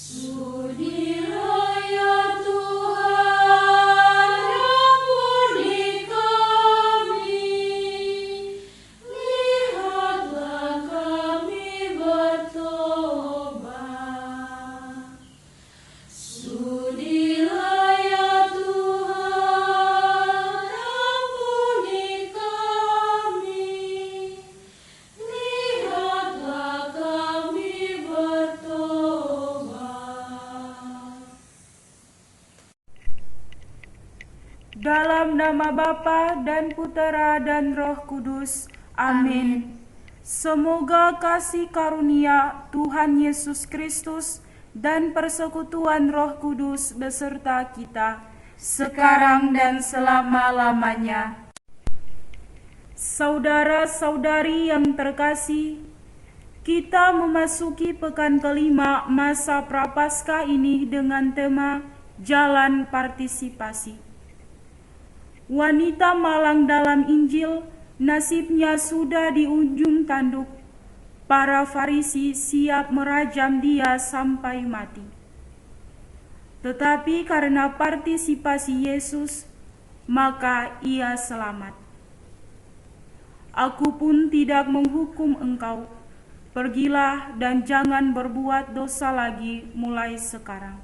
Sudilah ya Tuhan, ampuni kami, lihatlah kami bertobat. Sudilah ya Tuhan, ampuni kami, lihatlah kami bertobat. Dalam nama Bapa dan Putera dan Roh Kudus. Amin. Semoga kasih karunia Tuhan Yesus Kristus dan persekutuan Roh Kudus beserta kita, sekarang dan selama-lamanya. Saudara-saudari yang terkasih, kita memasuki pekan kelima masa Prapaskah ini dengan tema Jalan Partisipasi. Wanita malang dalam Injil nasibnya sudah di ujung tanduk. Para Farisi siap merajam dia sampai mati. Tetapi karena partisipasi Yesus, maka ia selamat. Aku pun tidak menghukum engkau. Pergilah dan jangan berbuat dosa lagi mulai sekarang.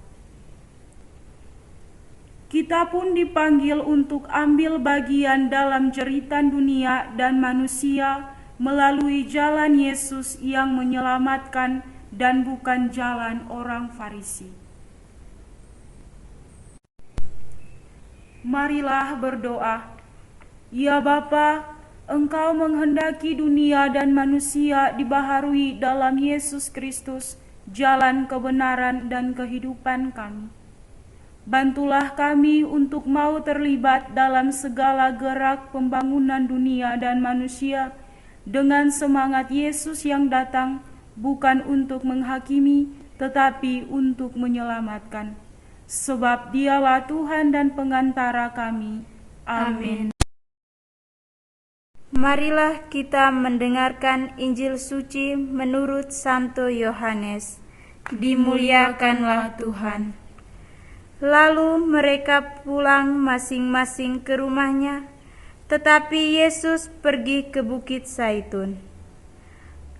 Kita pun dipanggil untuk ambil bagian dalam jeritan dunia dan manusia melalui jalan Yesus yang menyelamatkan dan bukan jalan orang Farisi. Marilah berdoa. Ya Bapa, Engkau menghendaki dunia dan manusia dibaharui dalam Yesus Kristus, jalan kebenaran dan kehidupan kami. Bantulah kami untuk mau terlibat dalam segala gerak pembangunan dunia dan manusia dengan semangat Yesus yang datang bukan untuk menghakimi tetapi untuk menyelamatkan. Sebab Dialah Tuhan dan pengantara kami. Amin. Marilah kita mendengarkan Injil suci menurut Santo Yohanes. Dimuliakanlah Tuhan. Lalu mereka pulang masing-masing ke rumahnya, tetapi Yesus pergi ke Bukit Zaitun.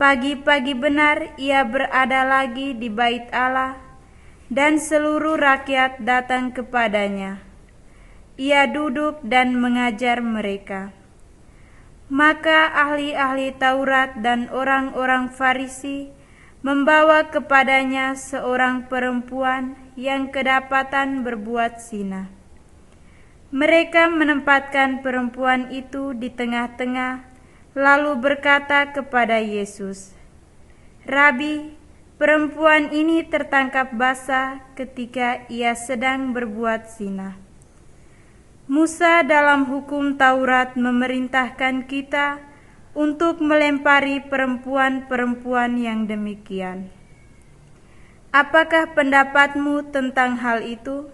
Pagi-pagi benar ia berada lagi di Bait Allah, dan seluruh rakyat datang kepadanya. Ia duduk dan mengajar mereka. Maka ahli-ahli Taurat dan orang-orang Farisi membawa kepadanya seorang perempuan yang kedapatan berbuat zina. Mereka menempatkan perempuan itu di tengah-tengah, lalu berkata kepada Yesus, "Rabi, perempuan ini tertangkap basah ketika ia sedang berbuat zina. Musa dalam hukum Taurat memerintahkan kita untuk melempari perempuan-perempuan yang demikian. Apakah pendapatmu tentang hal itu?"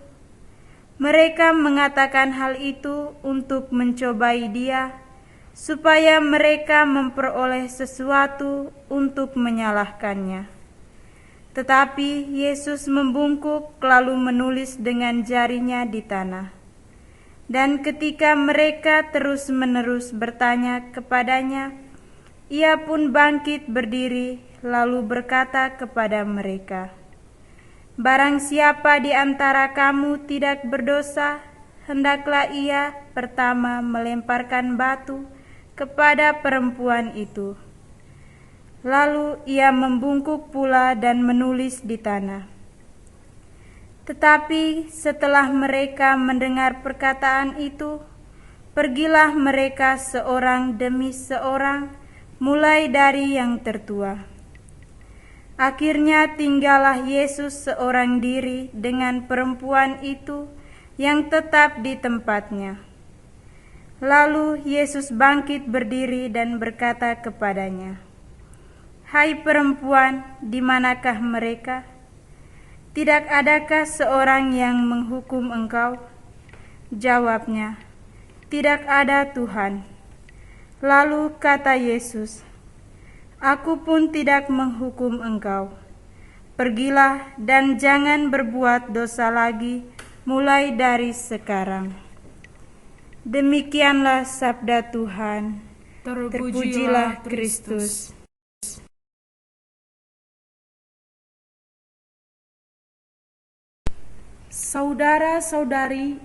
Mereka mengatakan hal itu untuk mencobai dia, supaya mereka memperoleh sesuatu untuk menyalahkannya. Tetapi Yesus membungkuk lalu menulis dengan jarinya di tanah. Dan ketika mereka terus-menerus bertanya kepadanya, ia pun bangkit berdiri lalu berkata kepada mereka, "Barang siapa di antara kamu tidak berdosa, hendaklah ia pertama melemparkan batu kepada perempuan itu." Lalu ia membungkuk pula dan menulis di tanah. Tetapi setelah mereka mendengar perkataan itu, pergilah mereka seorang demi seorang, mulai dari yang tertua. Akhirnya tinggallah Yesus seorang diri dengan perempuan itu yang tetap di tempatnya. Lalu Yesus bangkit berdiri dan berkata kepadanya, "Hai perempuan, di manakah mereka? Tidak adakah seorang yang menghukum engkau?" Jawabnya, "Tidak ada, Tuhan." Lalu kata Yesus, "Aku pun tidak menghukum engkau. Pergilah dan jangan berbuat dosa lagi mulai dari sekarang. Demikianlah sabda Tuhan. Terpujilah Kristus. Saudara-saudari,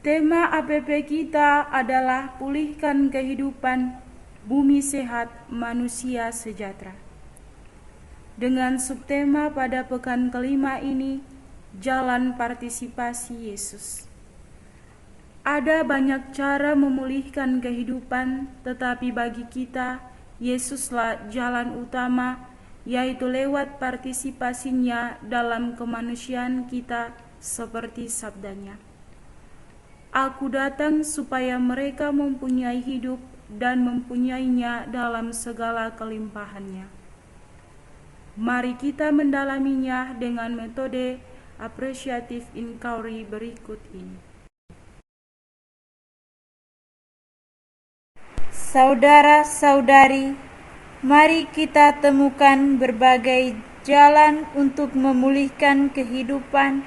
tema APP kita adalah pulihkan kehidupan, bumi sehat, manusia sejahtera. Dengan subtema pada pekan kelima ini, jalan partisipasi Yesus. Ada banyak cara memulihkan kehidupan, tetapi bagi kita, Yesuslah jalan utama, yaitu lewat partisipasinya dalam kemanusiaan kita, seperti sabdanya. Aku datang supaya mereka mempunyai hidup dan mempunyainya dalam segala kelimpahannya. Mari kita mendalaminya dengan metode appreciative inquiry berikut ini. Saudara-saudari, mari kita temukan berbagai jalan untuk memulihkan kehidupan,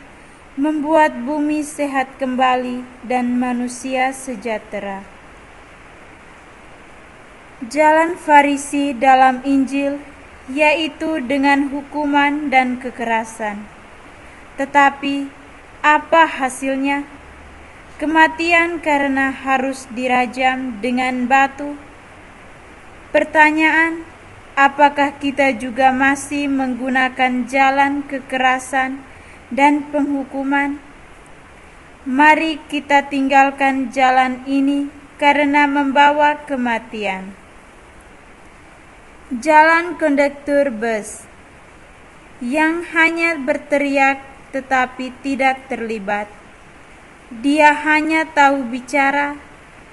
membuat bumi sehat kembali dan manusia sejahtera. Jalan Farisi dalam Injil yaitu dengan hukuman dan kekerasan. Tetapi apa hasilnya? Kematian karena harus dirajam dengan batu. Pertanyaan, apakah kita juga masih menggunakan jalan kekerasan dan penghukuman? Mari kita tinggalkan jalan ini karena membawa kematian. Jalan kondektur bus yang hanya berteriak tetapi tidak terlibat. Dia hanya tahu bicara,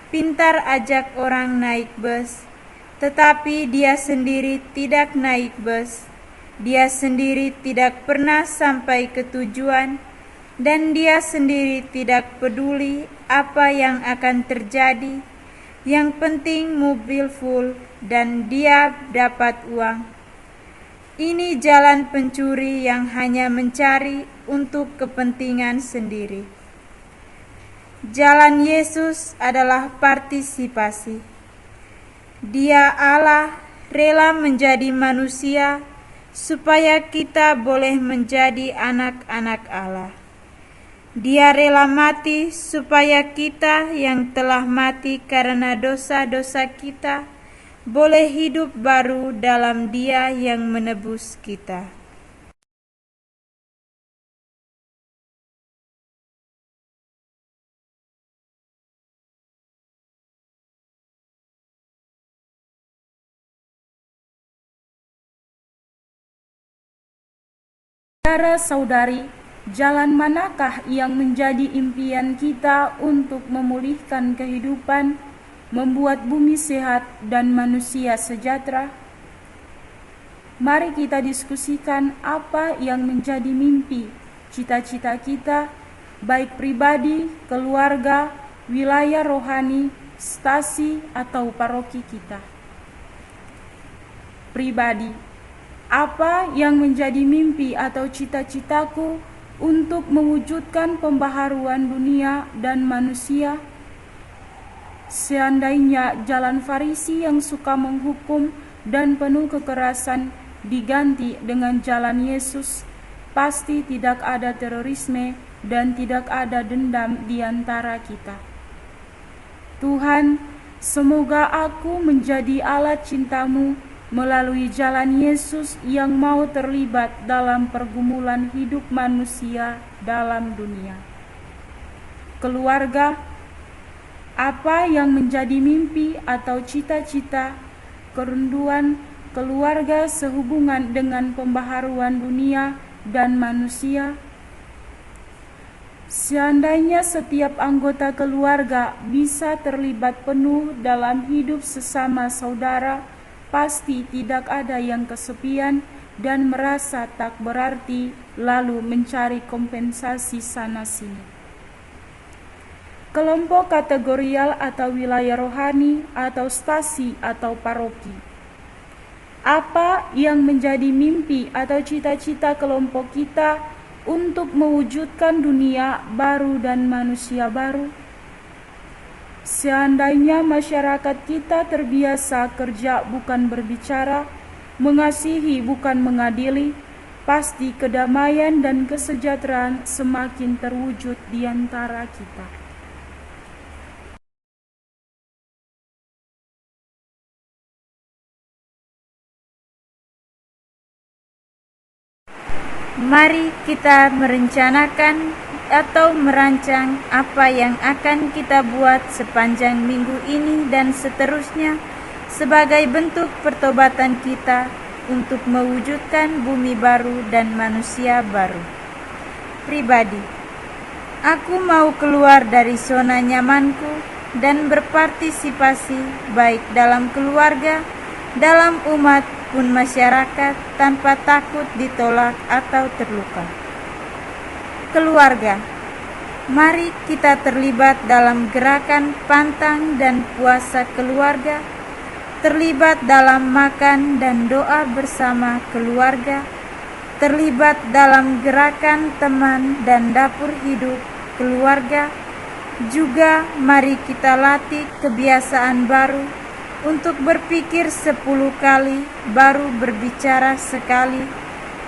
pintar ajak orang naik bus, tetapi dia sendiri tidak naik bus. Dia sendiri tidak pernah sampai ke tujuan, dan dia sendiri tidak peduli apa yang akan terjadi. Yang penting mobil full dan dia dapat uang. Ini jalan pencuri yang hanya mencari untuk kepentingan sendiri. Jalan Yesus adalah partisipasi. Dia Allah rela menjadi manusia supaya kita boleh menjadi anak-anak Allah. Dia rela mati supaya kita yang telah mati karena dosa-dosa kita boleh hidup baru dalam Dia yang menebus kita. Saudara-saudari, jalan manakah yang menjadi impian kita untuk memulihkan kehidupan, membuat bumi sehat dan manusia sejahtera? Mari kita diskusikan apa yang menjadi mimpi, cita-cita kita, baik pribadi, keluarga, wilayah rohani, stasi, atau paroki kita. Pribadi, apa yang menjadi mimpi atau cita-citaku untuk mewujudkan pembaharuan dunia dan manusia? Seandainya jalan Farisi yang suka menghukum dan penuh kekerasan diganti dengan jalan Yesus, pasti tidak ada terorisme dan tidak ada dendam di antara kita. Tuhan, semoga aku menjadi alat cinta-Mu melalui jalan Yesus yang mau terlibat dalam pergumulan hidup manusia dalam dunia. Keluarga, apa yang menjadi mimpi atau cita-cita, kerinduan keluarga sehubungan dengan pembaharuan dunia dan manusia? Seandainya setiap anggota keluarga bisa terlibat penuh dalam hidup sesama saudara, pasti tidak ada yang kesepian dan merasa tak berarti lalu mencari kompensasi sana-sini. Kelompok kategorial atau wilayah rohani atau stasi atau paroki. Apa yang menjadi mimpi atau cita-cita kelompok kita untuk mewujudkan dunia baru dan manusia baru? Seandainya masyarakat kita terbiasa kerja bukan berbicara, mengasihi bukan mengadili, pasti kedamaian dan kesejahteraan semakin terwujud di antara kita. Mari kita merencanakan atau merancang apa yang akan kita buat sepanjang minggu ini dan seterusnya sebagai bentuk pertobatan kita untuk mewujudkan bumi baru dan manusia baru. Pribadi, aku mau keluar dari zona nyamanku dan berpartisipasi baik dalam keluarga, dalam umat pun masyarakat tanpa takut ditolak atau terluka. Keluarga, mari kita terlibat dalam gerakan pantang dan puasa keluarga, terlibat dalam makan dan doa bersama keluarga, terlibat dalam gerakan teman dan dapur hidup keluarga. Juga mari kita latih kebiasaan baru untuk berpikir 10 kali baru berbicara sekali,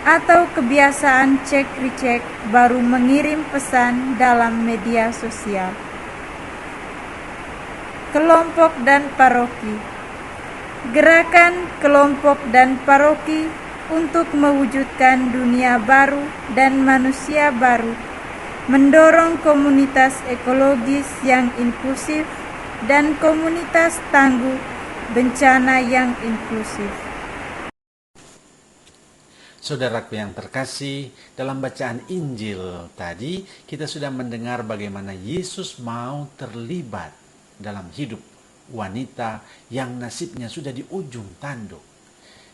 atau kebiasaan cek-recek baru mengirim pesan dalam media sosial. Kelompok dan paroki. Gerakan kelompok dan paroki untuk mewujudkan dunia baru dan manusia baru, mendorong komunitas ekologis yang inklusif dan komunitas tangguh bencana yang inklusif. Saudaraku yang terkasih, dalam bacaan Injil tadi kita sudah mendengar bagaimana Yesus mau terlibat dalam hidup wanita yang nasibnya sudah di ujung tanduk.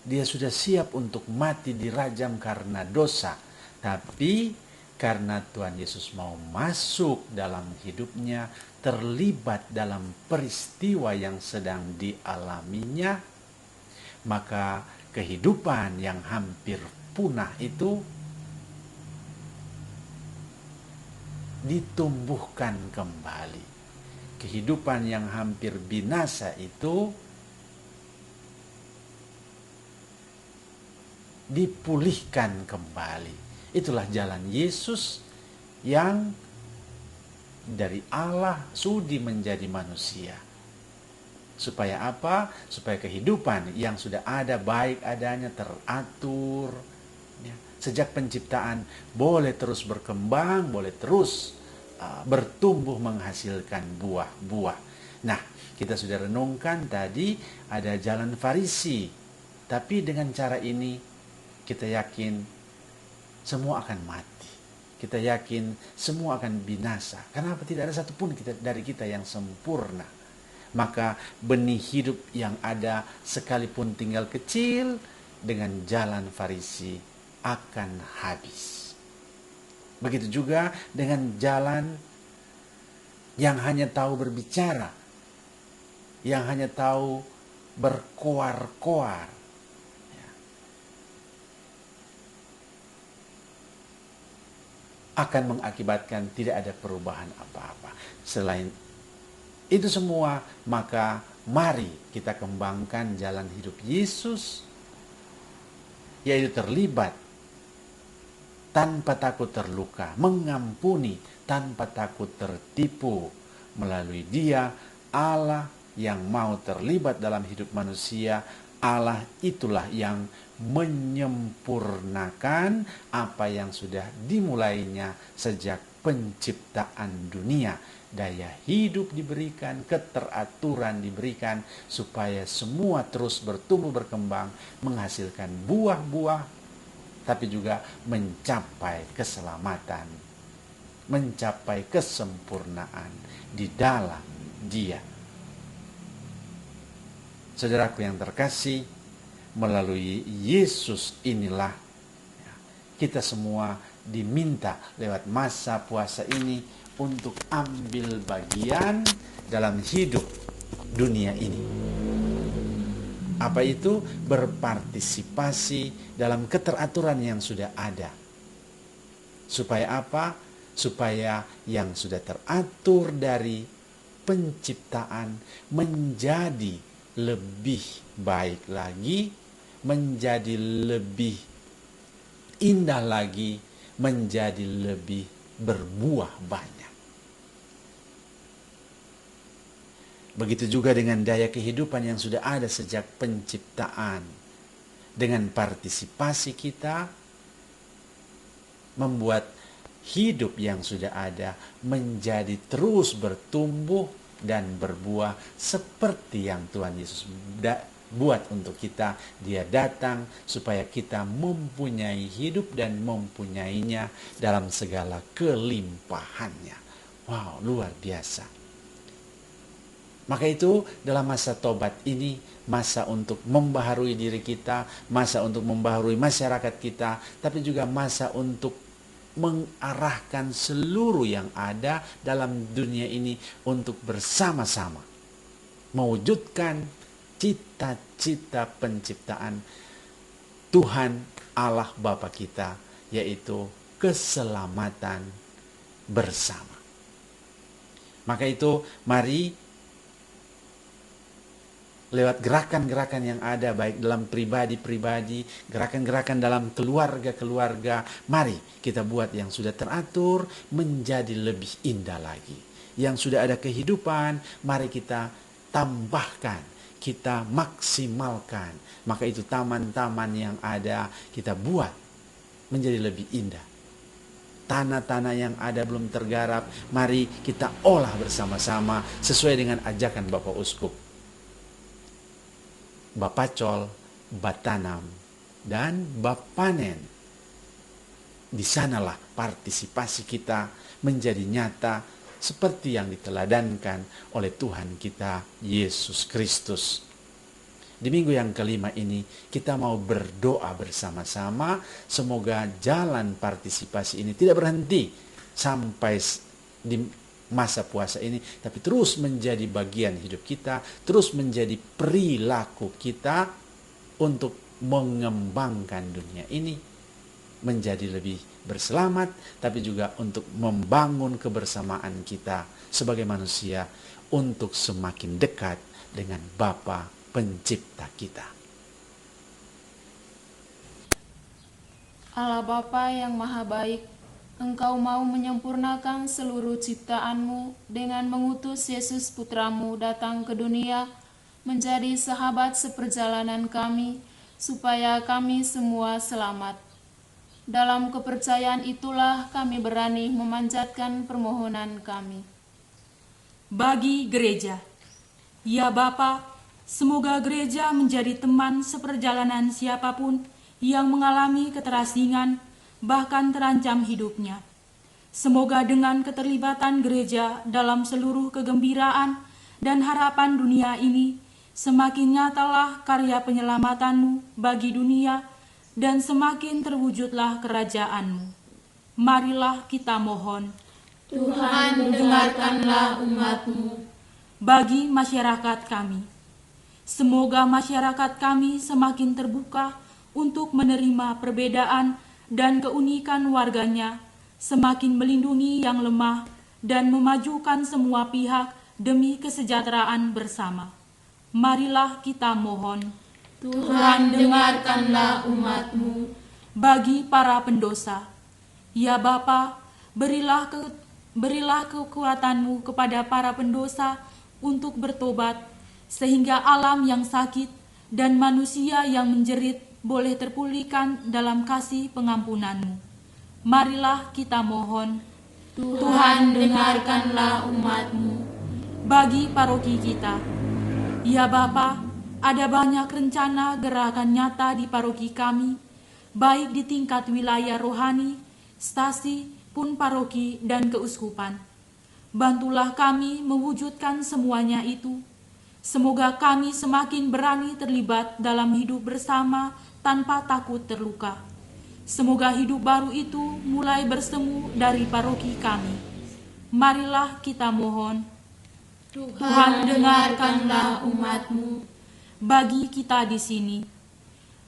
Dia sudah siap untuk mati dirajam karena dosa, tapi karena Tuhan Yesus mau masuk dalam hidupnya, terlibat dalam peristiwa yang sedang dialaminya, maka kehidupan yang hampir punah itu ditumbuhkan kembali. Kehidupan yang hampir binasa itu dipulihkan kembali. Itulah jalan Yesus yang dari Allah sudi menjadi manusia. Supaya apa? Supaya kehidupan yang sudah ada baik adanya teratur. Sejak penciptaan boleh terus berkembang, boleh terus bertumbuh menghasilkan buah-buah. Nah, kita sudah renungkan tadi ada jalan Farisi. Tapi dengan cara ini kita yakin semua akan mati. Kita yakin semua akan binasa. Kenapa tidak ada satupun dari kita yang sempurna? Maka benih hidup yang ada sekalipun tinggal kecil dengan jalan Farisi akan habis. Begitu juga dengan jalan yang hanya tahu berbicara, yang hanya tahu berkoar-koar. Akan mengakibatkan tidak ada perubahan apa-apa. Selain itu semua, maka mari kita kembangkan jalan hidup Yesus, yaitu terlibat tanpa takut terluka, mengampuni tanpa takut tertipu. Melalui Dia, Allah yang mau terlibat dalam hidup manusia, Allah itulah yang menyempurnakan apa yang sudah dimulainya sejak penciptaan dunia. Daya hidup diberikan, keteraturan diberikan, supaya semua terus bertumbuh berkembang, menghasilkan buah-buah, tapi juga mencapai keselamatan, mencapai kesempurnaan di dalam Dia. Saudaraku yang terkasih, melalui Yesus inilah kita semua diminta lewat masa puasa ini untuk ambil bagian dalam hidup dunia ini. Apa itu? Berpartisipasi dalam keteraturan yang sudah ada. Supaya apa? Supaya yang sudah teratur dari penciptaan menjadi lebih baik lagi, menjadi lebih indah lagi, menjadi lebih berbuah banyak. Begitu juga dengan daya kehidupan yang sudah ada sejak penciptaan. Dengan partisipasi kita membuat hidup yang sudah ada menjadi terus bertumbuh dan berbuah seperti yang Tuhan Yesus buat untuk kita. Dia datang supaya kita mempunyai hidup dan mempunyainya dalam segala kelimpahannya. Wow, luar biasa. Maka itu dalam masa tobat ini, masa untuk membaharui diri kita, masa untuk membaharui masyarakat kita, tapi juga masa untuk mengarahkan seluruh yang ada dalam dunia ini untuk bersama-sama mewujudkan cita-cita penciptaan Tuhan Allah Bapa kita, yaitu keselamatan bersama. Maka itu mari lewat gerakan-gerakan yang ada, baik dalam pribadi-pribadi, gerakan-gerakan dalam keluarga-keluarga, mari kita buat yang sudah teratur menjadi lebih indah lagi. Yang sudah ada kehidupan, mari kita tambahkan, kita maksimalkan. Maka itu taman-taman yang ada kita buat menjadi lebih indah. Tanah-tanah yang ada belum tergarap, mari kita olah bersama-sama sesuai dengan ajakan Bapak Uskup. Bapacol, Batanam, dan Bapanen. Di sanalah partisipasi kita menjadi nyata seperti yang diteladankan oleh Tuhan kita Yesus Kristus. Di minggu yang kelima ini kita mau berdoa bersama-sama, semoga jalan partisipasi ini tidak berhenti sampai di masa puasa ini, tapi terus menjadi bagian hidup kita, terus menjadi perilaku kita untuk mengembangkan dunia ini menjadi lebih berselamat, tapi juga untuk membangun kebersamaan kita sebagai manusia untuk semakin dekat dengan Bapa Pencipta kita. Allah Bapa yang Maha Baik, Engkau mau menyempurnakan seluruh ciptaanmu dengan mengutus Yesus Putramu datang ke dunia menjadi sahabat seperjalanan kami, supaya kami semua selamat. Dalam kepercayaan itulah kami berani memanjatkan permohonan kami. Bagi gereja, ya Bapa, semoga gereja menjadi teman seperjalanan siapapun yang mengalami keterasingan, bahkan terancam hidupnya. Semoga dengan keterlibatan gereja dalam seluruh kegembiraan dan harapan dunia ini, semakin nyatalah karya penyelamatan-Mu bagi dunia dan semakin terwujudlah kerajaan-Mu. Marilah kita mohon. Tuhan, dengarkanlah umat-Mu. Bagi masyarakat kami, semoga masyarakat kami semakin terbuka untuk menerima perbedaan dan keunikan warganya, semakin melindungi yang lemah dan memajukan semua pihak demi kesejahteraan bersama. Marilah kita mohon. Tuhan, dengarkanlah umat-Mu. Bagi para pendosa, ya Bapa, berilah kekuatan-Mu kepada para pendosa untuk bertobat, sehingga alam yang sakit dan manusia yang menjerit boleh terpulihkan dalam kasih pengampunan-Mu. Marilah kita mohon. Tuhan, dengarkanlah umat-Mu. Bagi paroki kita, ya Bapa, ada banyak rencana gerakan nyata di paroki kami, baik di tingkat wilayah rohani, stasi, pun paroki dan keuskupan. Bantulah kami mewujudkan semuanya itu. Semoga kami semakin berani terlibat dalam hidup bersama tanpa takut terluka. Semoga hidup baru itu mulai bersemu dari paroki kami. Marilah kita mohon. Tuhan, dengarkanlah umat-Mu. bagi kita di sini.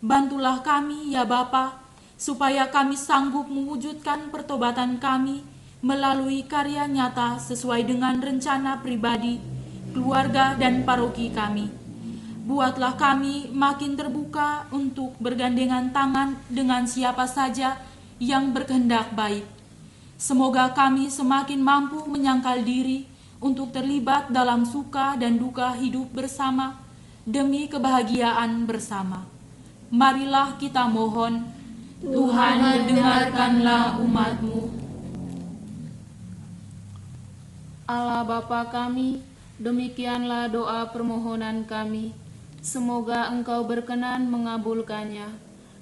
Bantulah kami ya Bapa, supaya kami sanggup mewujudkan pertobatan kami melalui karya nyata sesuai dengan rencana pribadi, keluarga, dan paroki kami. Buatlah kami makin terbuka untuk bergandengan tangan dengan siapa saja yang berkehendak baik. Semoga kami semakin mampu menyangkal diri untuk terlibat dalam suka dan duka hidup bersama demi kebahagiaan bersama. Marilah kita mohon, Tuhan dengarkanlah umat-Mu. Allah Bapa kami, demikianlah doa permohonan kami. Semoga Engkau berkenan mengabulkannya.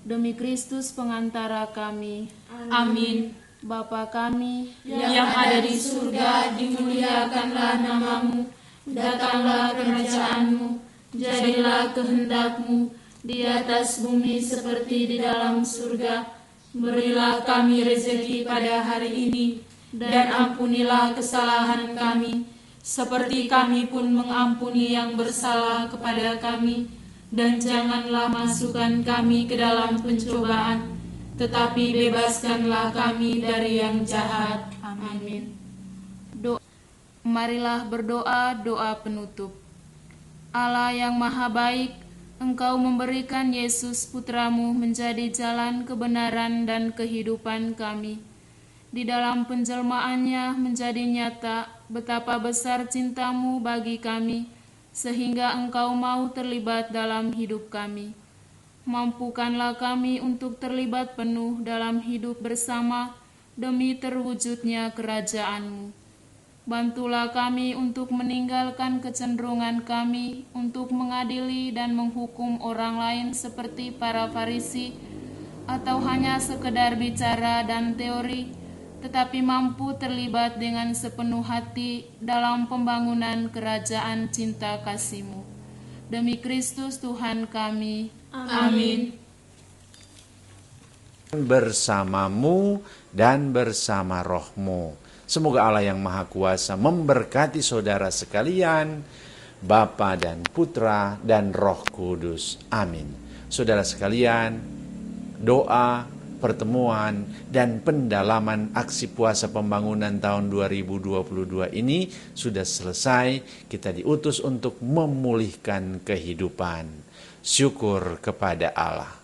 Demi Kristus pengantara kami. amin. Bapa kami, Yang ada di surga, dimuliakanlah nama-Mu. Datanglah kerajaan-Mu. Jadilah kehendak-Mu di atas bumi seperti di dalam surga. Berilah kami rezeki pada hari ini, dan ampunilah kesalahan kami, seperti kami pun mengampuni yang bersalah kepada kami. Dan janganlah masukkan kami ke dalam pencobaan, tetapi bebaskanlah kami dari yang jahat. Amin. marilah berdoa doa penutup. Allah yang maha baik, Engkau memberikan Yesus Putramu menjadi jalan kebenaran dan kehidupan kami. Di dalam penjelmaannya menjadi nyata betapa besar cinta-Mu bagi kami, sehingga Engkau mau terlibat dalam hidup kami. Mampukanlah kami untuk terlibat penuh dalam hidup bersama demi terwujudnya kerajaan-Mu. Bantulah kami untuk meninggalkan kecenderungan kami untuk mengadili dan menghukum orang lain seperti para Farisi, atau hanya sekedar bicara dan teori, tetapi mampu terlibat dengan sepenuh hati dalam pembangunan kerajaan cinta kasih-Mu. Demi Kristus Tuhan kami. Amin. Bersamamu dan bersama rohmu. Semoga Allah yang Maha Kuasa memberkati saudara sekalian, Bapa dan Putra dan Roh Kudus. Amin. Saudara sekalian, doa, pertemuan, dan pendalaman aksi puasa pembangunan tahun 2022 ini sudah selesai. Kita diutus untuk memulihkan kehidupan. Syukur kepada Allah.